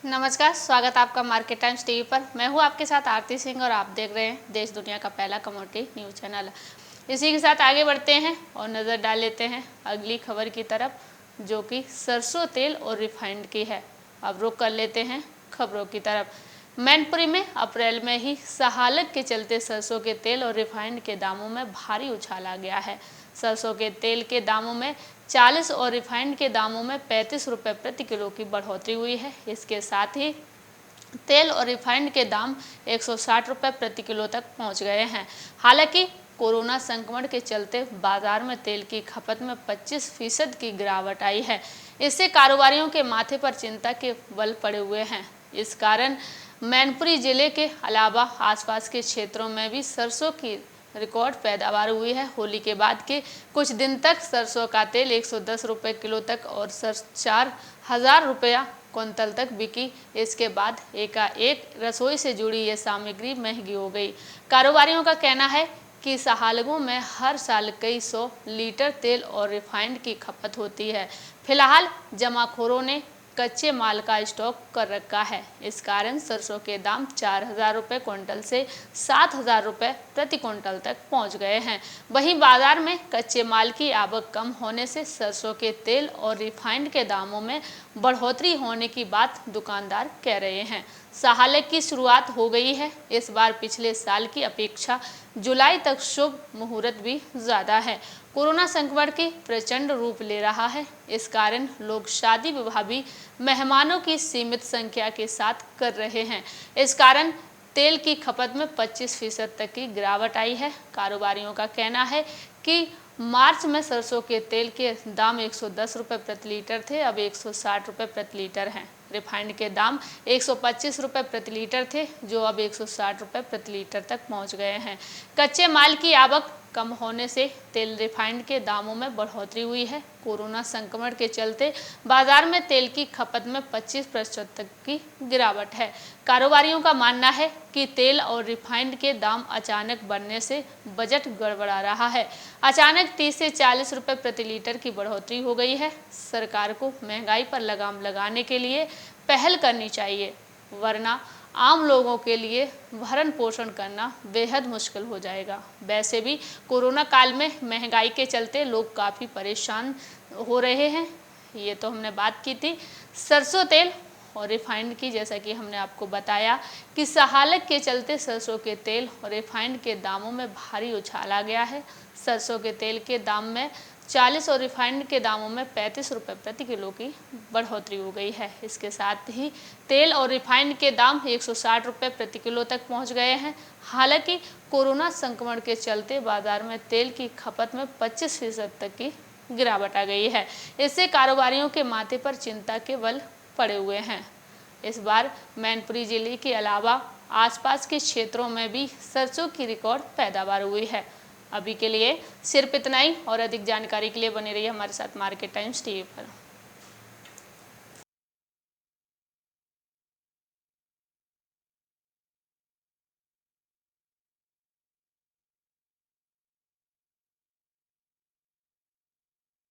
नमस्कार, स्वागत है आपका मार्केट टाइम्स टीवी पर। मैं हूं आपके साथ आरती सिंह और आप देख रहे हैं देश दुनिया का पहला कमोडिटी न्यूज चैनल। इसी के साथ आगे बढ़ते हैं और नज़र डाल लेते हैं अगली खबर की तरफ, जो कि सरसों तेल और रिफाइंड की है। अब रुक कर लेते हैं खबरों की तरफ। मैनपुरी में अप्रैल में ही सहालक के चलते सरसों के तेल और रिफाइंड के दामों में भारी उछाल आ गया है। सरसों के तेल के दामों में 40 और रिफाइंड के दामों में 35 रुपये प्रति किलो की बढ़ोतरी हुई है। इसके साथ ही तेल और रिफाइंड के दाम 160 रुपये प्रति किलो तक पहुंच गए हैं। हालांकि कोरोना संक्रमण के चलते बाजार में तेल की खपत में 25% की गिरावट आई है। इससे कारोबारियों के माथे पर चिंता के बल पड़े हुए हैं। इस कारण मैनपुरी जिले के अलावा आसपास के क्षेत्रों में भी सरसों की रिकॉर्ड पैदावार हुई है। होली के बाद के कुछ दिन तक सरसों का तेल 110 रुपये किलो तक और 4,000 रुपया क्विंटल तक बिकी। इसके बाद एकाएक रसोई से जुड़ी ये सामग्री महंगी हो गई। कारोबारियों का कहना है कि सहालगों में हर साल कई 100 लीटर तेल और रिफाइंड की खपत होती है। फिलहाल जमाखोरों ने कच्चे माल का स्टॉक कर रखा है। इस कारण सरसों के दाम 4,000 रुपये क्विंटल से 7,000 रुपये प्रति क्विंटल तक पहुंच गए हैं। वहीं बाजार में कच्चे माल की आवक कम होने से सरसों के तेल और रिफाइंड के दामों में बढ़ोतरी होने की बात दुकानदार कह रहे हैं। सहालक की शुरुआत हो गई है। इस बार पिछले साल की अपेक्षा जुलाई तक शुभ मुहूर्त भी ज़्यादा है। कोरोना संक्रमण के प्रचंड रूप ले रहा है। इस कारण लोग शादी विवाह भी मेहमानों की सीमित संख्या के साथ कर रहे हैं। इस कारण तेल की खपत में 25% तक की गिरावट आई है। कारोबारियों का कहना है कि मार्च में सरसों के तेल के दाम 110 रुपये प्रति लीटर थे, अब 160 रुपये प्रति लीटर हैं। रिफाइंड के दाम 125 रुपये प्रति लीटर थे, जो अब 160 रुपये प्रति लीटर तक पहुंच गए हैं। कच्चे माल की आवक कम होने से तेल रिफाइंड के दामों में बढ़ोतरी हुई है। कोरोना संक्रमण के चलते बाजार में तेल की खपत में 25% तक की गिरावट है। कारोबारियों का मानना है कि तेल और रिफाइंड के दाम अचानक बढ़ने से बजट गड़बड़ा रहा है। अचानक 30 से 40 रुपये प्रति लीटर की बढ़ोतरी हो गई है। सरकार को महंगाई पर लगाम लगाने के लिए पहल करनी चाहिए, वरना आम लोगों के लिए भरण पोषण करना बेहद मुश्किल हो जाएगा। वैसे भी कोरोना काल में महंगाई के चलते लोग काफ़ी परेशान हो रहे हैं। ये तो हमने बात की थी सरसों तेल और रिफाइंड की। जैसा कि हमने आपको बताया कि सहालक के चलते सरसों के तेल और रिफाइंड के दामों में भारी उछाल आ गया है। सरसों के तेल के दाम में 40 और रिफाइंड के दामों में 35 रुपये प्रति किलो की बढ़ोतरी हो गई है। इसके साथ ही तेल और रिफाइंड के दाम 160 रुपये प्रति किलो तक पहुंच गए हैं। हालांकि कोरोना संक्रमण के चलते बाजार में तेल की खपत में 25% तक की गिरावट आ गई है। इससे कारोबारियों के माथे पर चिंता के बल पड़े हुए हैं। इस बार मैनपुरी जिले के अलावा आसपास के क्षेत्रों में भी सरसों की रिकॉर्ड पैदावार हुई है। अभी के लिए सिर्फ इतना ही, और अधिक जानकारी के लिए बने रहिए हमारे साथ मार्केट टाइम्स टीवी पर।